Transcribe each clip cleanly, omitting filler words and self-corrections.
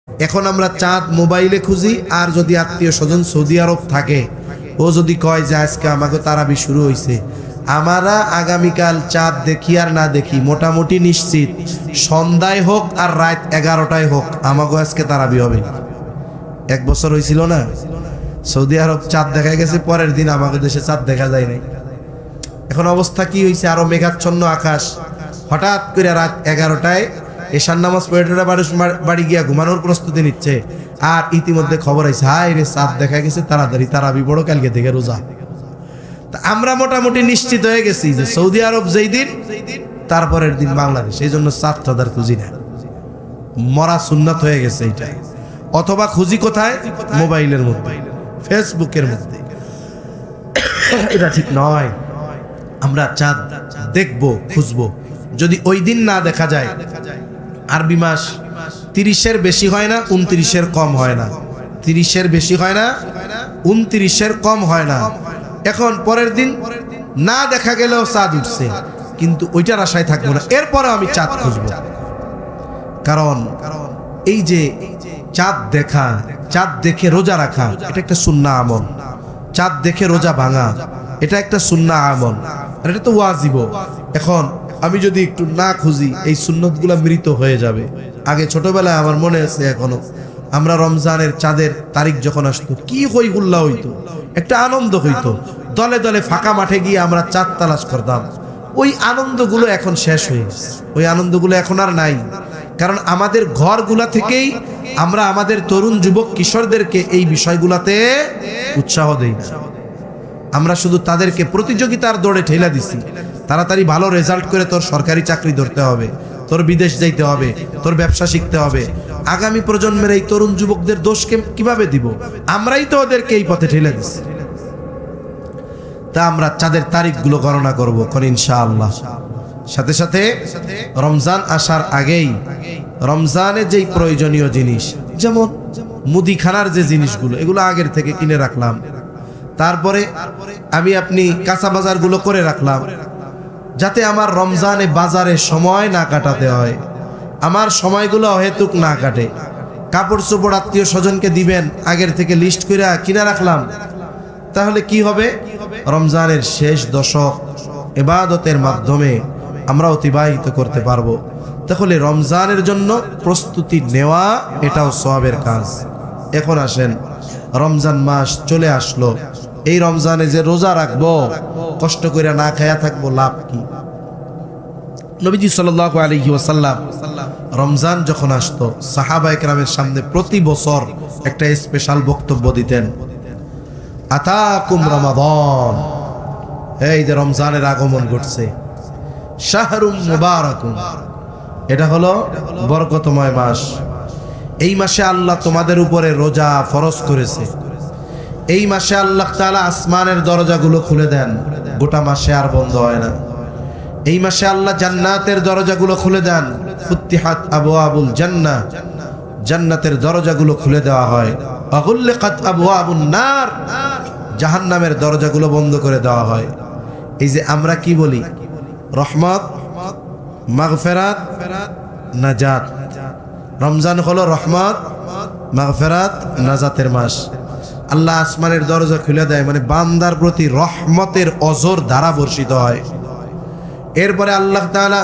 এখন আমরা চাঁদ মোবাইলে খুঁজি, আর যদি আত্মীয় স্বজন সৌদি আরব থাকে, ও যদি কয় যে আজকে আমাকে তারাবি শুরু হয়েছে, আমরা আগামীকাল চাঁদ দেখি আর না দেখি মোটামুটি নিশ্চিত সন্ধ্যায় হোক আর রাত 11টায় হোক আমাকে আজকে তারাবি হবে। 1 বছর হয়েছিল না, সৌদি আরব চাঁদ দেখা গেছে, পরের দিন আমাদের দেশে চাঁদ দেখা যায় নাই। এখন অবস্থা কি হয়েছে, আরো মেঘাচ্ছন্ন আকাশ। হঠাৎ করে রাত 11টায় এশার নামাজ পড়ে মানুষ বাড়ি গিয়া ঘুমানোর প্রস্তুতি নিচ্ছে, আর ইতিমধ্যে খবর আইছে হায় রে চাঁদ দেখা গেছে, তাড়াতাড়ি তারাবি পড়ো, কালকে থেকে রোজা। তা আমরা মোটামুটি নিশ্চিত হয়ে গেছি যে সৌদি আরব যেই দিন তারপরের দিন বাংলাদেশ, এই জন্য চাঁদ টাদার খুঁজি না, মরা সুন্নাত হয়ে গেছে এটা। অথবা খুঁজি কোথায়, মোবাইলের মধ্যে, ফেসবুকের মধ্যে। এটা ঠিক নয়। আমরা চাঁদ দেখবো, খুঁজবো। যদি ওই দিন না দেখা যায়, আরবি মাস 30-এর বেশি হয় না, 29-এর কম হয় না, 30-এর বেশি হয় না, 29-এর কম হয় না। এখন পরের দিন না দেখা গেলেও চাঁদ উঠছে, কিন্তু ওইটার আশায় থাকবো না, এরপরে আমি চাঁদ খুঁজবো। কারণ এই যে চাঁদ দেখা, চাঁদ দেখে রোজা রাখা, এটা একটা সুন্নাহ আমল। চাঁদ দেখে রোজা ভাঙা, এটা একটা সুন্নাহ আমল, আর এটা তো ওয়াজিব। এখন আমি যদি একটু না খুঁজি, এই সুন্নতগুলা মৃত হয়ে যাবে। আগে ছোটবেলায় আমার মনে আছে এখনো, আমরা রমজানের চাঁদের তারিখ যখন আসতো কি হই হুল্লা হইতো, একটা আনন্দ হইতো। দলে দলে ফাঁকা মাঠে গিয়ে আমরা চাঁদ তালাশ করতাম। ওই আনন্দগুলো এখন শেষ হয়ে গেছে, ওই আনন্দগুলো এখন আর নাই। কারণ আমাদের ঘরগুলা থেকেই আমরা আমাদের তরুণ যুবক কিশোরদেরকে এই বিষয়গুলাতে উৎসাহ দেই না। আমরা শুধু তাদেরকে প্রতিযোগিতার দৌড়ে ঠেলা দিছি, তাড়াতাড়ি ভালো রেজাল্ট করে তোর সরকারি চাকরি ধরতে হবে, তোর বিদেশ যাইতে হবে, তোর ব্যবসা শিখতে হবে। আগামী প্রজন্মের এই তরুণ যুবকদের দোষকে কিভাবে দিব? আমরাই তো ওদেরকে এই পথে ঠেলে দিছি। তা আমরা চাঁদের তারিখগুলো গণনা করবো ইনশাআল্লাহ। সাথে সাথে রমজান আসার আগেই রমজানে যেই প্রয়োজনীয় জিনিস, যেমন মুদিখানার যে জিনিসগুলো, এগুলো আগের থেকে কিনে রাখলাম। তারপরে আমি আপনি কাঁচা বাজারগুলো করে রাখলাম, যাতে আমার রমজানে বাজারে সময় না কাটাতে হয়, আমার সময়গুলো অহেতুক না কাটে। কাপড় চোপড় আত্মীয় স্বজনকে দিবেন, আগের থেকে লিস্ট করে কিনে রাখলাম। তাহলে কি হবে, রমজানের শেষ দশক ইবাদতের মাধ্যমে আমরা অতিবাহিত করতে পারবো। তাহলে রমজানের জন্য প্রস্তুতি নেওয়া এটাও সওয়াবের কাজ। এখন আসেন, রমজান মাস চলে আসলো, এই রমজানে যে রোজা রাখবো, কষ্ট করে না খায়া থাকবো, লাভ কি? নবীজি সাল্লাল্লাহু আলাইহি ওয়াসাল্লাম রমজান যখন আসতো সাহাবায়ে কেরামের সামনে প্রতি বছর একটা স্পেশাল বক্তব্য দিতেন। আতাকুম রমাদান, এই যে রমজানের আগমন ঘটছে, শাহরুম মুবারাকুম, এটা হলো বরকতময় মাস। এই মাসে আল্লাহ তোমাদের উপরে রোজা ফরজ করেছে। এই মাসে আল্লাহ তাআলা আসমানের দরজাগুলো খুলে দেন, গোটা মাসে আর বন্ধ হয় না। এই মাসে আল্লাহ জান্নাতের দরজাগুলো খুলে দেন, ফুতিহাত আবওয়াবুল জান্নাহ, জান্নাতের দরজাগুলো খুলে দেওয়া হয়। আগুল্লিকাত আবওয়াবুন নার, জাহান্নামের দরজাগুলো বন্ধ করে দেওয়া হয়। এই যে আমরা কি বলি, রহমত, মাগফিরাত, নাজাত। রমজান হলো রহমত, মাগফিরাত, নাজাতের মাস। আল্লাহ আসমানের দরজা খুলে দেয়, মানে বান্দার প্রতি রহমতের অঝোর ধারা বর্ষিত হয়। এরপরে আল্লাহ তাআলা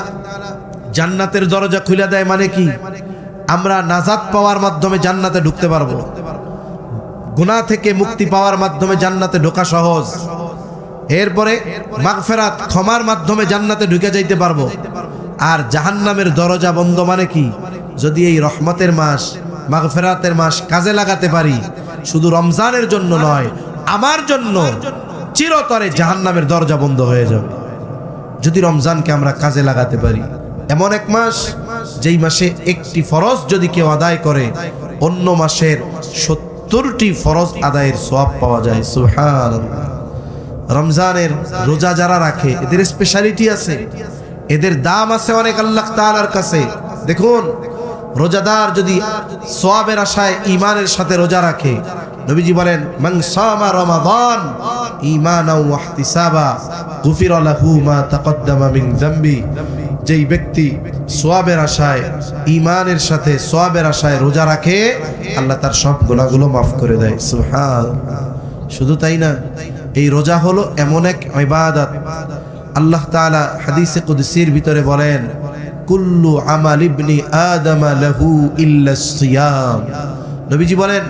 জান্নাতের দরজা খুলে দেয়, মানে কি, আমরা নাজাত পাওয়ার মাধ্যমে জান্নাতে ঢুকতে পারবো। গুনাহ থেকে মুক্তি পাওয়ার মাধ্যমে জান্নাতে ঢোকা সহজ। এরপরে মাগফিরাত, ক্ষমার মাধ্যমে জান্নাতে ঢুকে যাইতে পারবো। আর জাহান্নামের দরজা বন্ধ, মানে কি, যদি এই রহমতের মাস, মাগফিরাতের মাস কাজে লাগাতে পারি, শুধু রমজানের জন্য নয়, আমার জন্য চিরতরে জাহান্নামের দরজা বন্ধ হয়ে যাবে যদি রমজানকে আমরা কাজে লাগাতে পারি। এমন এক মাস, যেই মাসে একটি ফরজ যদি কেউ আদায় করে, অন্য মাসের 70টি ফরজ আদায়ের সওয়াব পাওয়া যায়। সুবহানাল্লাহ। রমজানের রোজা যারা রাখে, এদের স্পেশালিটি আছে, এদের দাম আছে অনেক আল্লাহ তাআলার কাছে। দেখুন, রোজাদার যদি সওয়াবের আশায় ঈমানের সাথে রোজা রাখে, নবীজি বলেন, মান সামা রমাদান ঈমানাও ওয়া ইহতিসাবা গুফিরা লাহু মা তাকদ্দামা মিন যামবি। যেই ব্যক্তি সোয়াবের আশায়, ঈমানের সাথে সোয়াবের আশায় রোজা রাখে, আল্লাহ তার সব গুনাহগুলো মাফ করে দেয়। সুবহানাল্লাহ। শুধু তাই না, এই রোজা হলো এমন এক ইবাদত, আল্লাহ তাআলা হাদিসে কুদসির ভিতরে বলেন, কুল্লু আমাল ইবনি আদম লাহু ইল্লা সিয়াম। নবীজি বলেন,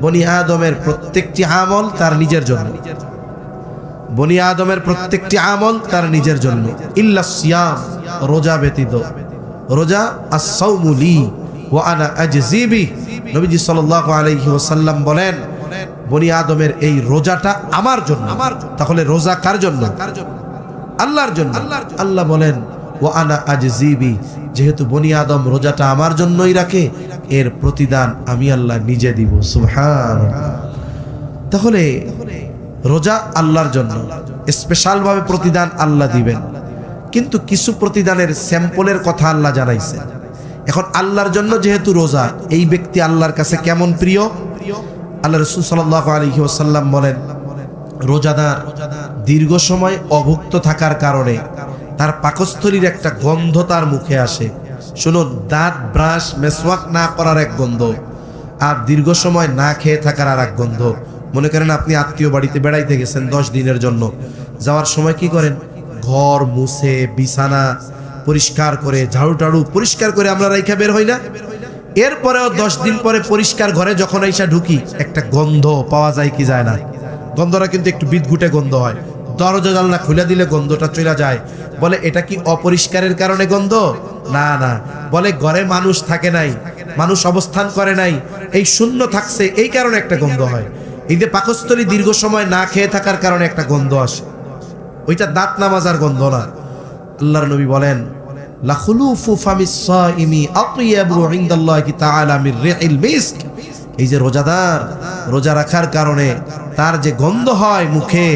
বনি আদমের প্রত্যেকটি আমল তার নিজের জন্য, বনি আদমের প্রত্যেকটি আমল তার নিজের জন্য, ইল্লা সিয়াম, রোজা ব্যতীত। রোজা আস-সাওমু লি ওয়া আনা আজজি বিহি। নবীজি সাল্লাল্লাহু আলাইহি ওয়াসাল্লাম বলেন, বনি আদমের এই রোজাটা আমার জন্য। তাহলে রোজা কার জন্য? আল্লাহর জন্য। আল্লাহ বলেন, ওয়া আনা আজজি বিহি, যেহেতু বনি আদম রোজাটা আমার জন্যই রাখে, এর প্রতিদান আমি আল্লাহ নিজে দিব। সুবহানাল্লাহ। তাহলে রোজা আল্লাহর জন্য, স্পেশাল ভাবে প্রতিদান আল্লাহ দিবেন। কিন্তু কিছু প্রতিদানের স্যাম্পলের কথা আল্লাহ জানাইছে। এখন আল্লাহর জন্য যেহেতু রোজা, এই ব্যক্তি আল্লাহর কাছে কেমন প্রিয়? আল্লাহ রাসূল সাল্লাল্লাহু আলাইহি ওয়াসাল্লাম বলেন, রোজাদার দীর্ঘ সময় অভুক্ত থাকার কারণে তার পাকস্থলীর একটা গন্ধ তার মুখে আসে। শুনুন, দাঁত ব্রাশ মেসওয়াক না করার এক গন্ধ, আর দীর্ঘ সময় না খেয়ে থাকার আর এক গন্ধ। মনে করেন আপনি আত্মীয় বাড়িতে বেড়াইতে গেছেন 10 দিনের জন্য, যাওয়ার সময় কি করেন? ঘর মুছে, বিছানা পরিষ্কার করে, ঝাড়ু টাড়ু পরিষ্কার করে আমরা রাইখা বের হই না? এরপরেও 10 দিন পরে পরিষ্কার ঘরে যখন আইসা ঢুকি, একটা গন্ধ পাওয়া যায় কি যায় না? গন্ধটা কিন্তু একটু বিদঘুটে গন্ধ হয়। দরজা জানলা খুলে দিলে গন্ধটা চলে যায়। বলে এটা কি অপরিষ্কারের কারণে গন্ধ? না না, বলে ঘরে মানুষ থাকে নাই, মানুষ অবস্থান করে নাই, এই শূন্য থাকছে, এই কারণে একটা গন্ধ হয়। এই যে পাকস্থলী দীর্ঘ সময় না খেয়ে থাকার কারণে একটা গন্ধ আসে, ওইটা দাঁত না মাজার গন্ধ না। আল্লাহর নবী বলেন, লা খুলুফু ফামিস সাইমি আতইয়াবু ইনদাল্লাহি তাআলা মির রিহিল মিস্ক। এই যে রোজাদার রোজা রাখার কারণে তার যে গন্ধ হয় মুখে,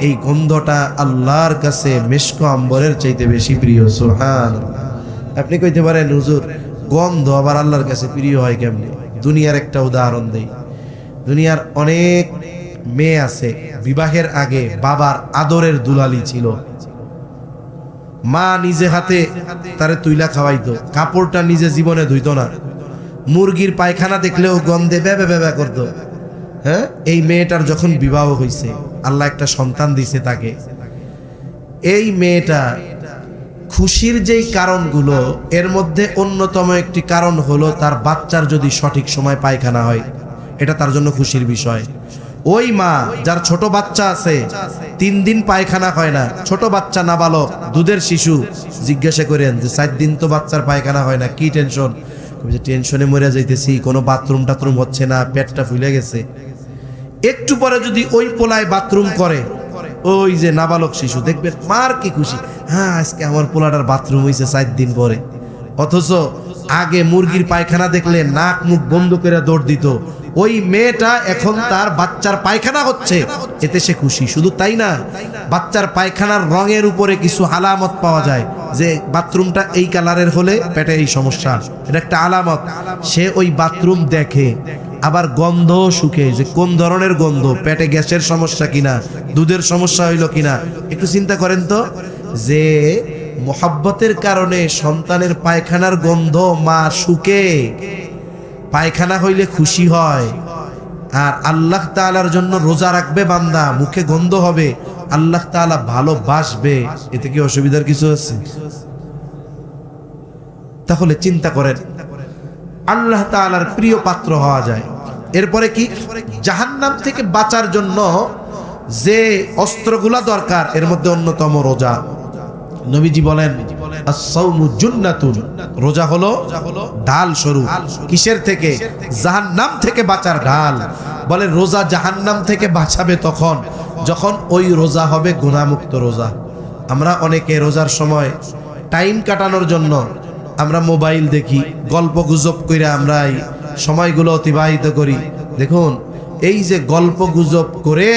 এই গন্ধটা আল্লাহর কাছে মিশক আম্বরের চাইতে বেশি প্রিয়। সুবহানাল্লাহ। আপনি কইতে পারেন, হুজুর গন্ধ আবার আল্লাহর কাছে প্রিয় হয় কেমনে? দুনিয়ার একটা উদাহরণ দেই। দুনিয়ার অনেক মেয়ে আছে, বিবাহের আগে বাবার আদরের দুলালি ছিল, মা নিজে হাতে তারে তুইলা খাওয়াইতো, কাপড়টা নিজে জীবনে ধুইতো না, মুরগির পায়খানা দেখলেও গন্ধে বেবে বেবে করতো। হ্যাঁ, এই মেয়েটার যখন বিবাহ হয়েছে, আল্লাহ একটা সন্তান দিছে তাকে, এই মেয়েটা খুশির যেই কারণগুলো, এর মধ্যে অন্যতম একটি কারণ হলো তার বাচ্চার যদি সঠিক সময় পায়খানা হয়, এটা তার জন্য খুশির বিষয়। ওই মা যার ছোট বাচ্চা আছে, 3 দিন পায়খানা হয় না, ছোট বাচ্চা নাবালক দুধের শিশু, জিজ্ঞাসা করেন যে 4 দিন তো বাচ্চার পায়খানা হয় না, কি টেনশন? টেনশনে মরে যাইতেছি, কোনো বাথরুম টাথরুম হচ্ছে না, পেটটা ফুলে গেছে। একটু পরে যদি ওই পোলায় বাথরুম করে, ওই যে নাবালক শিশু, দেখবেন মার কি খুশি, হ্যাঁ আজকে আমার পোলাটার বাথরুম হয়েছে 4 দিন পরে। অথচ আগে মুরগির পায়খানা দেখলে নাক মুখ বন্ধ করে দৌড় দিত। ওই মেয়েটা এখন তার বাচ্চার পায়খানা হচ্ছে, এতে সে খুশি। শুধু তাই না, বাচ্চার পায়খানার রঙের উপরে কিছু আলামত পাওয়া যায়, যে বাথরুমটা এই কালারের হলে পেটে এই সমস্যা, এটা একটা আলামত। সে ওই বাথরুম দেখে, আবার গন্ধ শুকে, যে কোন ধরনের গন্ধ, পেটে গ্যাসের সমস্যা কিনা, দুধের সমস্যা হইল কিনা। একটু চিন্তা করেন তো, যে মোহাব্বতের কারণে সন্তানের পায়খানার গন্ধ মা শুকে, পায়খানা হইলে খুশি হয়, আর আল্লাহ তাআলার জন্য রোজা রাখবে বান্দা, মুখে গন্ধ হবে, আল্লাহ তাআলা ভালোবাসবে, এতে কি অসুবিধার কিছু আছে? তাহলে চিন্তা করেন, আল্লাহ তাআলার প্রিয় পাত্র হওয়া যায়। এরপরে কি? জাহান্নাম থেকে বাঁচার জন্য যে অস্ত্রগুলা দরকার, এর মধ্যে অন্যতম রোজা। নবীজি বলেন, আস-সাওমু জুন্নাতুন, রোজা হলো ঢাল স্বরূপ। কিসের থেকে? জাহান্নাম থেকে বাঁচার ঢাল। বলে রোজা জাহান্নাম থেকে বাঁচাবে তখন যখন ওই রোজা হবে গুনাহমুক্ত রোজা। আমরা অনেকে রোজার সময় টাইম কাটানোর জন্য আমরা মোবাইল দেখি, গল্প গুজব করে আমরা এই সময়গুলো অতিবাহিত করি। দেখুন, এই যে গল্প গুজব করে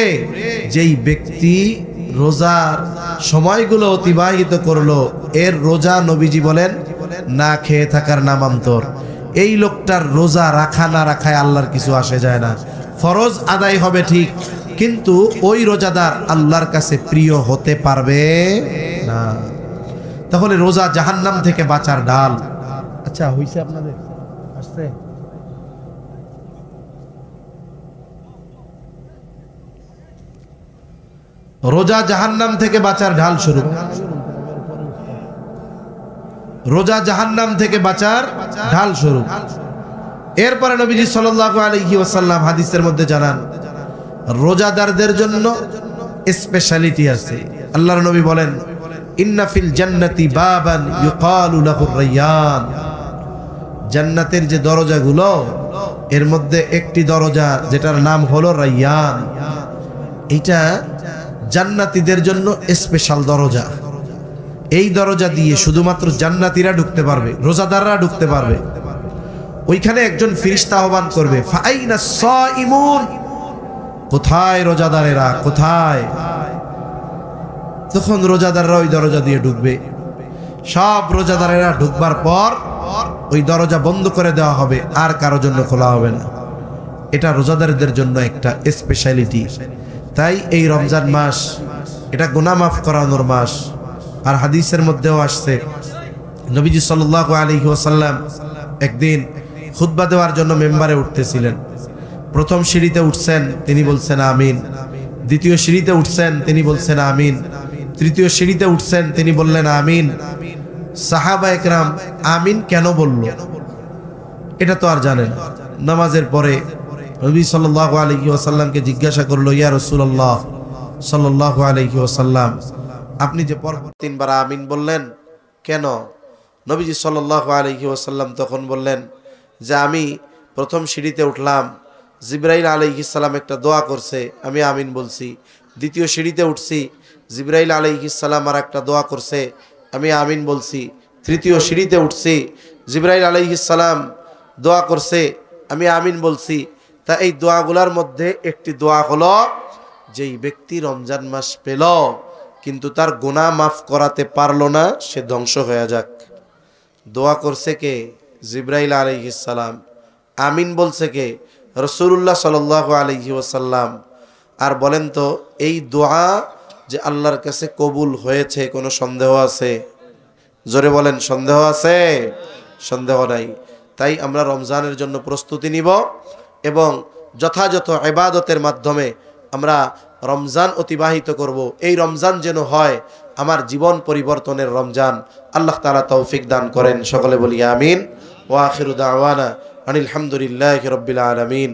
যেই ব্যক্তি রোজার সময়গুলো অতিবাহিত করলো, এর রোজা নবীজি বলেন না খেয়ে থাকার নামান্তর। এই লোকটার রোজা রাখা না রাখায় আল্লাহর কিছু আসে যায় না। ফরজ আদায় হবে ঠিক, কিন্তু ওই রোজাদার আল্লাহর কাছে প্রিয় হতে পারবে না। তাহলে রোজা জাহান্নাম থেকে বাঁচার ঢাল। আচ্ছা হইছে আপনাদের আসছে? রোজা জাহান্নাম থেকে বাঁচার ঢাল শুরু। রোজা জাহান্নাম থেকে বাঁচার ঢাল শুরু। এরপরে নবীজি সাল্লাল্লাহু আলাইহি ওয়াসাল্লাম হাদিসের মধ্যে জানান রোজাদারদের জন্য স্পেশালিটি আছে। আল্লাহর নবী বলেন ইন্না ফিল জান্নাতি বাবান ইউকালু লাহুর রায়্যান, জান্নাতের যে দরজাগুলো এর মধ্যে একটি দরজা যেটার নাম হলো রায়্যান। এটা জান্নাতীদের জন্য স্পেশাল দরজা। এই দরজা দিয়ে শুধুমাত্র জান্নাতীরা ঢুকতে পারবে, রোজাদাররা ঢুকতে পারবে। ওইখানে একজন ফেরেশতা আহ্বান করবে ফাইনাস সাইমুন, কোথায় রোজাদারেরা কোথায়? তখন রোজাদাররা ওই দরজা দিয়ে ঢুকবে। সব রোজাদারেরা ঢুকবার পর ওই দরজা বন্ধ করে দেওয়া হবে, আর কারোর জন্য খোলা হবে না। এটা রোজাদারদের জন্য একটা স্পেশালিটি। তাই এই রমজান মাস এটা গুনাহ মাফ করানোর মাস। আর হাদিসের মধ্যেও আসছে নবীজি সাল্লাল্লাহু আলাইহি ওয়াসাল্লাম একদিন খুতবা দেওয়ার জন্য মেম্বারে উঠতেছিলেন। প্রথম সিঁড়িতে উঠছেন, তিনি বলছেন আমিন। দ্বিতীয় সিঁড়িতে উঠছেন, তিনি বলছেন আমিন। তৃতীয় সিঁড়িতে উঠছেন, তিনি বললেন আমিন। সাহাবা একরাম আমিন কেন বলল এটা তো আর জানেন। নামাজের পরে নবী সাল্লাল্লাহু আলাইহি ওয়াসাল্লামকে জিজ্ঞাসা করলো ইয়া রাসূলুল্লাহ সাল্লাল্লাহু আলাইহি ওয়াসাল্লাম, আপনি যে পরপর তিনবার আমিন বললেন কেন? নবীজি সাল্লাল্লাহু আলাইহি ওয়াসাল্লাম তখন বললেন যে আমি প্রথম সিঁড়িতে উঠলাম, জিবরাইল আলাইহিস সালাম একটা দোয়া করছে, আমি আমিন বলছি। দ্বিতীয় সিঁড়িতে উঠছি, জিবরাইল আলাইহিস সালাম আর একটা দোয়া করছে, আমি আমিন বলছি। তৃতীয় সিঁড়িতে উঠছি, জিবরাইল আলাইহিস সালাম দোয়া করছে, আমি আমিন বলছি। তা এই দোয়াগুলোর মধ্যে একটি দোয়া হলো যেই ব্যক্তি রমজান মাস পেল কিন্তু তার গুনাহ মাফ করাতে পারলো না, সে ধ্বংস হয়ে যাক। দোয়া করছে কে? জিবরাইল আলাইহিস সালাম। আমিন বলছে কে? রাসূলুল্লাহ সাল্লাল্লাহু আলাইহি ওয়াসাল্লাম। আর বলেন তো এই দোয়া যে আল্লাহর কাছে কবুল হয়েছে কোনো সন্দেহ আছে? জোরে বলেন, সন্দেহ আছে? সন্দেহ নাই। তাই আমরা রমজানের জন্য প্রস্তুতি নিব এবং যথাযথ ইবাদতের মাধ্যমে আমরা রমজান অতিবাহিত করব। এই রমজান যেন হয় আমার জীবন পরিবর্তনের রমজান। আল্লাহ তাআলা তৌফিক দান করেন। সকলে বলি আমিন। ওয়া আখিরু দাওয়ানা আনিল হামদুলিল্লাহি রাব্বিল আলামিন।